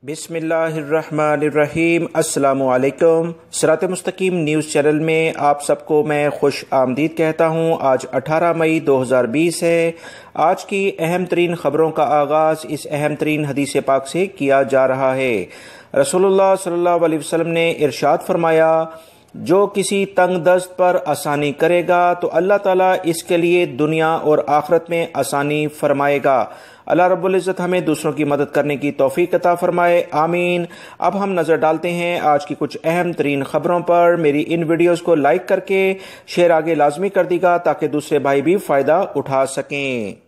बिस्मिल्लाहिर्रहमानिर्रहीम। अस्सलामु अलैकुम। सिरात मुस्तकीम न्यूज़ चैनल में आप सबको मैं खुश आमदीद कहता हूँ। आज 18 मई 2020 है। आज की अहम तरीन ख़बरों का आगाज़ इस अहम तरीन हदीस पाक से किया जा रहा है। रसूलुल्लाह सल्लल्लाहु अलैहि वसल्लम ने इरशाद फरमाया, जो किसी तंग दस्त पर आसानी करेगा तो अल्लाह ताला इसके लिए दुनिया और आखिरत में आसानी फरमाएगा। अल्लाह रब्बुल इज़्ज़त हमें दूसरों की मदद करने की तौफीक अता फरमाए, आमीन। अब हम नज़र डालते हैं आज की कुछ अहम तरीन खबरों पर। मेरी इन वीडियोस को लाइक करके शेयर आगे लाजमी कर दीगा ताकि दूसरे भाई भी फ़ायदा उठा सकें।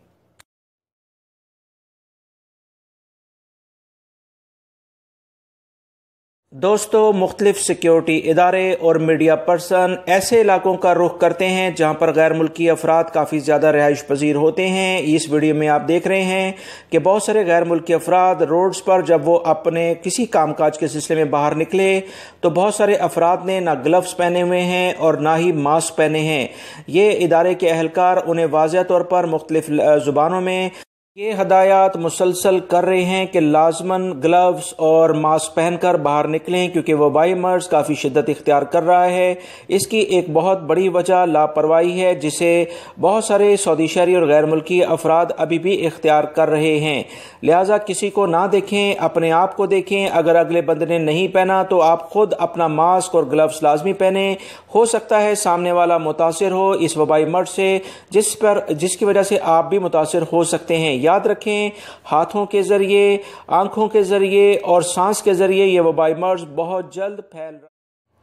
दोस्तों, मुख्तलिफ सिक्योरिटी इदारे और मीडिया पर्सन ऐसे इलाकों का रुख करते हैं जहां पर गैर मुल्की अफराद काफ़ी ज़्यादा रिहाइश पजीर होते हैं। इस वीडियो में आप देख रहे हैं कि बहुत सारे गैर मुल्की अफराद रोड्स पर जब वो अपने किसी कामकाज के सिलसिले में बाहर निकले तो बहुत सारे अफराद ने ना ग्लव्स पहने हुए हैं और ना ही मास्क पहने हैं। ये इदारे के अहलकार उन्हें वाज़ह तौर पर मुख्तलिफ ज़ुबानों में ये हदायत मुसलसल कर रहे हैं कि लाजमन ग्लव्स और मास्क पहनकर बाहर निकलें क्योंकि वबाई मर्ज काफ़ी शिद्दत इख्तियार कर रहा है। इसकी एक बहुत बड़ी वजह लापरवाही है जिसे बहुत सारे सऊदी शहरी और गैर मुल्की अफराद अभी भी इख्तियार कर रहे हैं। लिहाजा किसी को ना देखें, अपने आप को देखें। अगर अगले बंदे ने नहीं पहना तो आप खुद अपना मास्क और ग्लव्स लाजमी पहने। हो सकता है सामने वाला मुतासिर हो इस वबाई मर्ज से जिसकी वजह से आप भी मुतासिर हो सकते हैं। याद रखें, हाथों के जरिए, आंखों के जरिए और सांस के जरिए ये वबाई मर्ज बहुत जल्द फैल रहा है।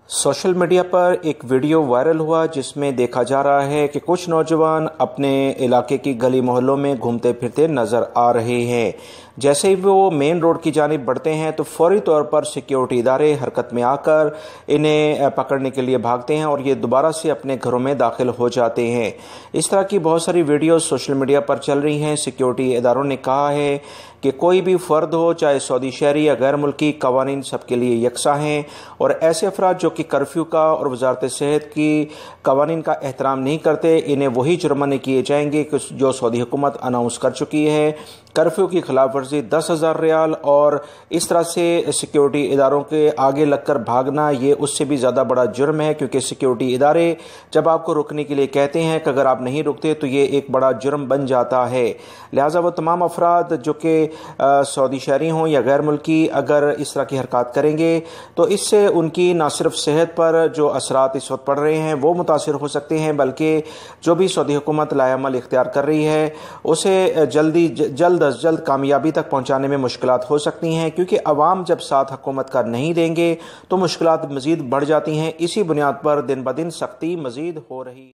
सोशल मीडिया पर एक वीडियो वायरल हुआ जिसमें देखा जा रहा है कि कुछ नौजवान अपने इलाके की गली मोहल्लों में घूमते फिरते नजर आ रहे हैं। जैसे ही वो मेन रोड की जानिब बढ़ते हैं तो फौरी तौर पर सिक्योरिटी इदारे हरकत में आकर इन्हें पकड़ने के लिए भागते हैं और ये दोबारा से अपने घरों में दाखिल हो जाते हैं। इस तरह की बहुत सारी वीडियोस सोशल मीडिया पर चल रही हैं। सिक्योरिटी इदारों ने कहा है कि कोई भी फ़र्द हो, चाहे सऊदी शहरी या गैर मुल्की, कवानीन सबके लिए यकसा हैं और ऐसे अफराद जो कि कर्फ्यू का और वजारत सेहत की कवानीन का एहतराम नहीं करते, इन्हें वही जुर्माने किए जाएंगे जो सऊदी हुकूमत अनाउंस कर चुकी है। कर्फ्यू की खिलाफ वर्जी 10,000 रियाल और इस तरह से सिक्योरिटी इदारों के आगे लगकर भागना ये उससे भी ज़्यादा बड़ा जुर्म है क्योंकि सिक्योरिटी इदारे जब आपको रुकने के लिए कहते हैं कि अगर आप नहीं रुकते तो ये एक बड़ा जुर्म बन जाता है। लिहाजा वो तमाम अफराद जो कि सऊदी शहरी हों या गैर मुल्की अगर इस तरह की हरकत करेंगे तो इससे उनकी ना सिर्फ सेहत पर जो असरात इस वक्त पड़ रहे हैं वो मुतासिर हो सकते हैं, बल्कि जो भी सऊदी हुकूमत लाएअमल इख्तियार कर रही है उसे जल्द अज जल्द कामयाबी तक पहुंचाने में मुश्किलात हो सकती हैं क्योंकि अवाम जब साथ हुकूमत का नहीं देंगे तो मुश्किलात मज़ीद बढ़ जाती हैं। इसी बुनियाद पर दिन ब दिन सख्ती मज़ीद हो रही।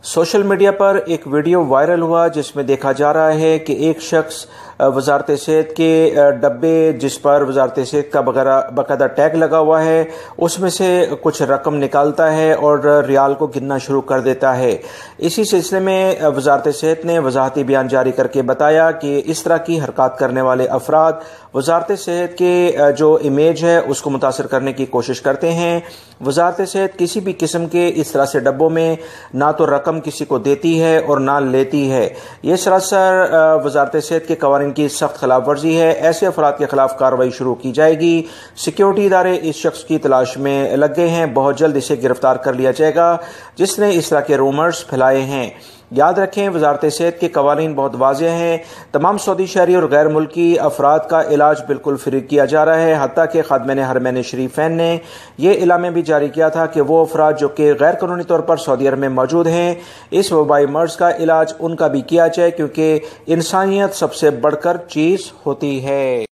सोशल मीडिया पर एक वीडियो वायरल हुआ जिसमें देखा जा रहा है कि एक शख्स वजारत सेहत के डब्बे जिस पर वजारत सेहत का बाकायदा टैग लगा हुआ है उसमें से कुछ रकम निकालता है और रियाल को गिनना शुरू कर देता है। इसी सिलसिले में वजारत सेहत ने वजाहती बयान जारी करके बताया कि इस तरह की हरकत करने वाले अफराद वजारत सेहत के जो इमेज है उसको मुतासर करने की कोशिश करते हैं। वजारत सेहत किसी भी किस्म के इस तरह से डब्बों में ना तो रकम किसी को देती है और ना लेती है। ये सरासर वजारत सेहत के कवानीन की सख्त खिलाफ वर्जी है। ऐसे अफराद के खिलाफ कार्रवाई शुरू की जाएगी। सिक्योरिटी इदारे इस शख्स की तलाश में लग गए हैं। बहुत जल्द इसे गिरफ्तार कर लिया जाएगा जिसने इस तरह के रूमर्स फैलाए हैं। याद रखें, वजारत सेहत के कवानीन बहुत वाज़ेह हैं। तमाम सऊदी शहरी और गैर मुल्की अफराद का इलाज बिल्कुल फ्री किया जा रहा है। हत्ता कि खादिम हरमैन शरीफैन ने यह इलामे भी जारी किया था कि वो अफराद जो कि गैर कानूनी तौर पर सऊदी अरब में मौजूद हैं इस वबाई मर्ज का इलाज उनका भी किया जाए क्योंकि इंसानियत सबसे बढ़कर चीज़ होती है।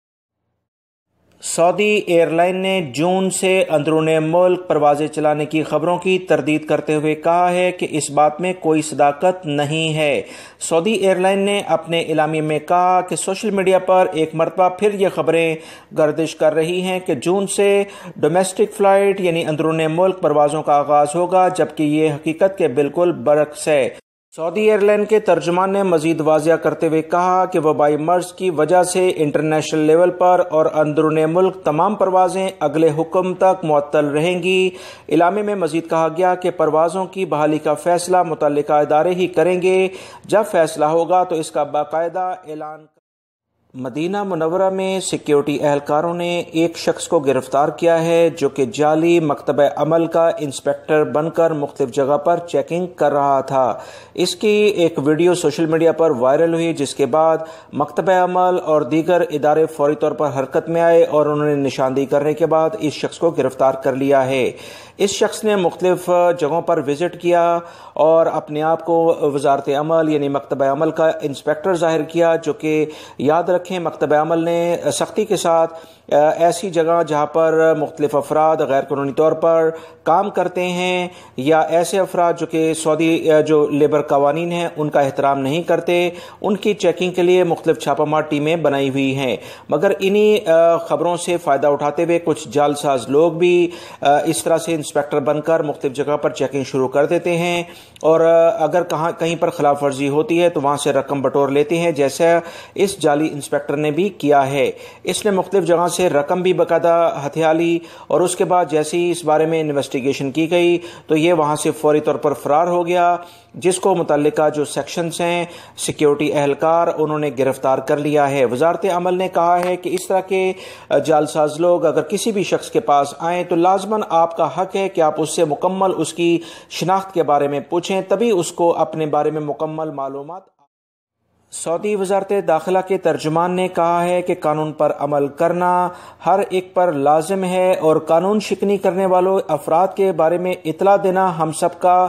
सऊदी एयरलाइन ने जून से अंदरूनी मुल्क परवाज़ें चलाने की खबरों की तरदीद करते हुए कहा है कि इस बात में कोई सदाकत नहीं है। सऊदी एयरलाइन ने अपने इलामी में कहा कि सोशल मीडिया पर एक मरतबा फिर ये खबरें गर्दिश कर रही हैं कि जून से डोमेस्टिक फ़्लाइट यानी अंदरूनी मुल्क परवाज़ों का आगाज़ होगा, जबकि ये हकीकत के बिल्कुल बरक्स है। सऊदी एयरलाइन के तर्जुमान ने मजीद वाज़िया करते हुए कहा कि वबाई मर्ज की वजह से इंटरनेशनल लेवल पर और अंदरूनी मुल्क तमाम परवाज़ें अगले हुक्म तक मुअत्तल रहेंगी। इलामे में मजीद कहा गया कि परवाज़ों की बहाली का फैसला मुतल्लिका इदारे ही करेंगे। जब फैसला होगा तो इसका बाकायदा ऐलान مدینہ منورہ میں سیکیورٹی اہلکاروں نے ایک شخص کو گرفتار کیا ہے جو کہ جعلی مکتبہ عمل کا انسپیکٹر بن کر مختلف جگہ پر چیکنگ کر رہا تھا۔ اس کی ایک ویڈیو سوشل میڈیا پر وائرل ہوئی، جس کے بعد مکتبہ عمل اور دیگر ادارے فوری طور پر حرکت میں آئے اور انہوں نے نشاندہی کرنے کے بعد اس شخص کو گرفتار کر لیا ہے۔ اس شخص نے مختلف جگہوں پر وزٹ کیا اور اپنے آپ کو وزارت عمل یعنی مکتبہ عمل کا انسپیکٹر ظاہر کیا، جو کہ یاد رکھیں مکتبہ عمل نے سختی کے ساتھ ایسی جگہ جہاں پر مختلف افراد غیر قانونی طور پر کام کرتے ہیں یا ایسے افراد جو کہ سعودی جو لیبر قوانین ہیں ان کا احترام نہیں کرتے، ان کی چیکنگ کے لیے مختلف چھاپہ مار ٹیمیں بنائی ہوئی ہیں۔ مگر انہی خبروں سے فائدہ اٹھاتے ہوئے کچھ جعل ساز لوگ بھی اس طرح سے انسپیکٹر بن کر مختلف جگہ پر چیکنگ شروع کر دیتے ہیں اور اگر کہیں پر خلاف ورزی ہوتی ہے تو وہاں سے رقم بٹور لیتے ہیں، جیسا اس جعلی انسپیکٹر نے بھی کیا ہے۔ اس نے مختلف جگہ سے رقم بھی باقاعدہ ہتھیا لی اور اس کے بعد جیسے ہی اس بارے میں انویسٹیگیشن کی گئی تو یہ وہاں سے فوری طور پر فرار ہو گیا، جس کو متعلقہ جو سیکشنز ہیں سیکیورٹی اہلکار انہوں نے گرفتار کر لیا ہے۔ وزارت عمل نے کہا ہے کہ اس طرح کے جعل ساز لوگ اگر کسی بھی شخص کے پاس آئیں تو لازماً آپ کا حق ہے کہ آپ اس سے مکمل اس کی شناخت کے بارے میں پوچھیں، تبھی اس کو اپنے بارے میں مکمل معلومات۔ سعودی وزارت داخلہ کے ترجمان نے کہا ہے کہ قانون پر عمل کرنا ہر ایک پر لازم ہے اور قانون شکنی کرنے والوں افراد کے بارے میں اطلاع دینا ہم سب کا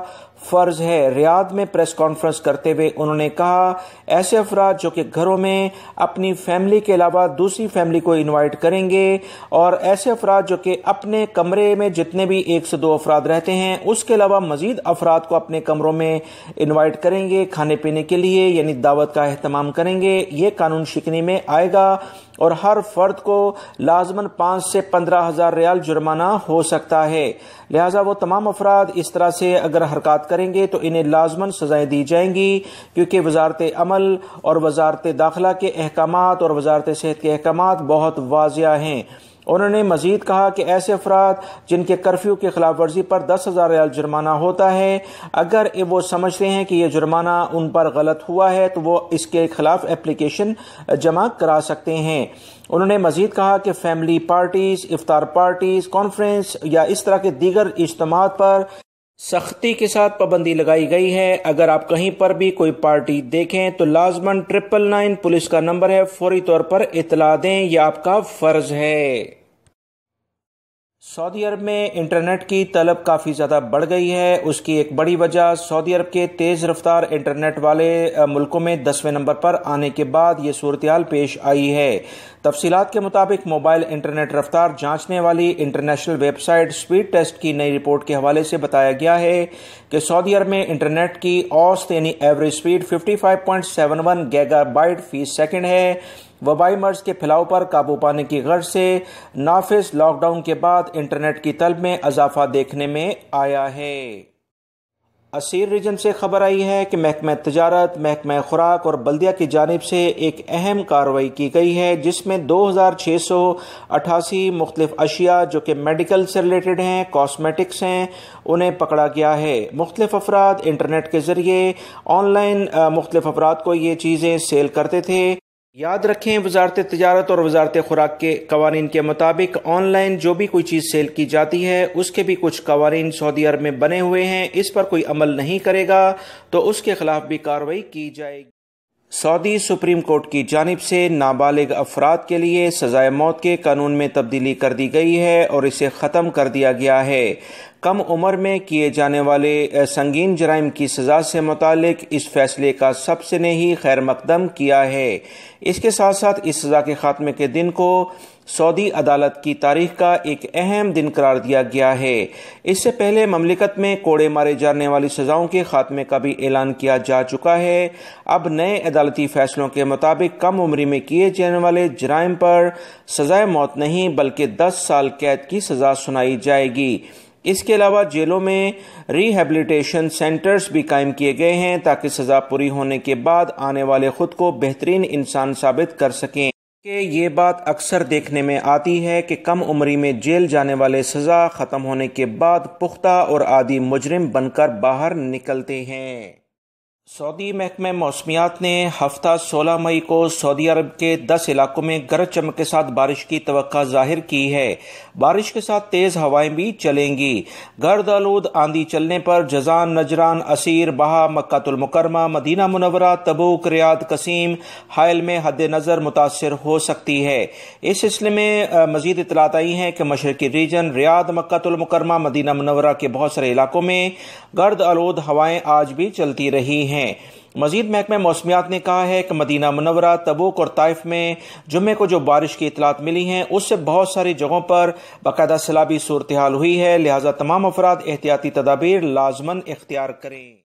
فرض ہے۔ ریاض میں پریس کانفرنس کرتے ہوئے انہوں نے کہا ایسے افراد جو کہ گھروں میں اپنی فیملی کے علاوہ دوسری فیملی کو انوائٹ کریں گے اور ایسے افراد جو کہ اپنے کمرے میں جتنے بھی 1 سے 2 افراد رہتے ہیں اس کے علاوہ مزید افراد کو اپنے کمروں میں انوائٹ کریں گے کھانے پینے کے لیے، یعنی دعوت کا اہتمام کریں گے، یہ قانون شکنی میں آئے گا اور ہر فرد کو لازماً 5 سے 15 ہزار ریال جرمانہ ہو سکتا ہے۔ لہٰذا وہ تمام افراد اس طرح سے اگر حرکات کریں گے تو انہیں لازماً سزائیں دی جائیں گی، کیونکہ وزارت عمل اور وزارت داخلہ کے احکامات اور وزارت صحت کے احکامات بہت واضح ہیں۔ انہوں نے مزید کہا کہ ایسے افراد جن کے کرفیو کی خلاف ورزی پر 10,000 ریال جرمانہ ہوتا ہے، اگر وہ سمجھتے ہیں کہ یہ جرمانہ ان پر غلط ہوا ہے تو وہ اس کے خلاف اپلیکیشن جمع کرا سکتے ہیں۔ انہوں نے مزید کہا کہ فیملی پارٹیز، افطار پارٹیز، کانفرنس یا اس طرح کے دیگر اجتماعات پر سختی کے ساتھ پابندی لگائی گئی ہے۔ اگر آپ کہیں پر بھی کوئی پارٹی دیکھیں تو لازماً 999 پولیس کا نمبر ہے، فوری طور پر اطلاع دیں، یہ آپ کا فرض ہے۔ سعودی عرب میں انٹرنیٹ کی طلب کافی زیادہ بڑھ گئی ہے۔ اس کی ایک بڑی وجہ سعودی عرب کے تیز رفتار انٹرنیٹ والے ملکوں میں 10ویں نمبر پر آنے کے بعد یہ صورتحال پیش آئی ہے۔ تفصیلات کے مطابق موبائل انٹرنیٹ رفتار جانچنے والی international web site speed test کی نئی رپورٹ کے حوالے سے بتایا گیا ہے کہ سعودی عرب میں انٹرنیٹ کی اوسط یعنی ایوریج سپیڈ 55.71 گیگا بائٹ فی سیکنڈ ہے۔ وبائی مرض کے پھیلاؤ پر قابو پانے کی غرض سے نافذ لاک ڈاؤن کے بعد انٹرنیٹ کی طلب میں اضافہ دیکھنے میں آیا ہے۔ اسیر ریجن سے خبر آئی ہے کہ محکمہ تجارت، محکمہ خوراک اور بلدیہ کی جانب سے ایک اہم کارروائی کی گئی ہے، جس میں 2688 مختلف اشیاء جو کہ میڈیکل سے ریلیٹڈ ہیں، کاسمیٹکس ہیں، انہیں پکڑا گیا ہے۔ مختلف افراد انٹرنیٹ کے ذریعے آن لائن مختلف افراد کو یہ چیزیں سیل کرتے تھے۔ یاد رکھیں وزارت تجارت اور وزارت خوراک کے قوانین کے مطابق آن لائن جو بھی کوئی چیز سیل کی جاتی ہے اس کے بھی کچھ قوانین سعودی عرب میں بنے ہوئے ہیں، اس پر کوئی عمل نہیں کرے گا تو اس کے خلاف بھی کارروائی کی جائے گی۔ سعودی سپریم کورٹ کی جانب سے نابالغ افراد کے لیے سزائے موت کے قانون میں تبدیلی کر دی گئی ہے اور اسے ختم کر دیا گیا ہے۔ کم عمر میں کیے جانے والے سنگین جرائم کی سزا سے متعلق اس فیصلے کا سب سے نے ہی خیر مقدم کیا ہے۔ اس کے ساتھ ساتھ اس سزا کے خاتمے کے دن کو سعودی عدالت کی تاریخ کا ایک اہم دن قرار دیا گیا ہے۔ اس سے پہلے مملکت میں کوڑے مارے جانے والی سزاؤں کے خاتمے کا بھی اعلان کیا جا چکا ہے۔ اب نئے عدالتی فیصلوں کے مطابق کم عمری میں کیے جانے والے جرائم پر سزائے موت نہیں بلکہ 10 سال قید کی سزا سنائی جائے گی۔ اس کے علاوہ جیلوں میں ریہیبلیٹیشن سینٹرز بھی قائم کیے گئے ہیں تاکہ سزا پوری ہونے کے بعد آنے والے خود کو بہترین انسان ثابت کر سکیں۔ کہ یہ بات اکثر دیکھنے میں آتی ہے کہ کم عمری میں جیل جانے والے سزا ختم ہونے کے بعد پختہ اور عادی مجرم بن کر باہر نکلتے ہیں۔ सऊदी महकमे मौसमियात ने हफ्ता 16 मई को सऊदी अरब के 10 इलाकों में गरज चमक के साथ बारिश की तवक्का जाहिर की है। बारिश के साथ तेज हवाएं भी चलेंगी। गर्द आलूद आंधी चलने पर जजान, नजरान, असीर, बहा, मक्कातुल मुकरमा, मदीना मुनव्वरा, तबूक, रियाद, कसीम, हायल में हद नज़र मुतासर हो सकती है। इस सिलसिले में मजीद इतलात आई हैं कि मशरकी रीजन, रियाद, मक्कातुल मुकरमा, मदीना मुनव्वरा के बहुत सारे इलाकों में गर्द आलूद हवाएं आज भी चलती रही हैं। मजीद महकमे मौसमियात ने कहा है कि मदीना मुनव्वरा, तबूक और ताइफ में जुम्मे को जो बारिश की इतलात मिली हैं उससे बहुत सारी जगहों पर बाकायदा सैलाबी सूरत हाल हुई है, लिहाजा तमाम अफराद एहतियाती तदाबीर लाजमन इख्तियार करें।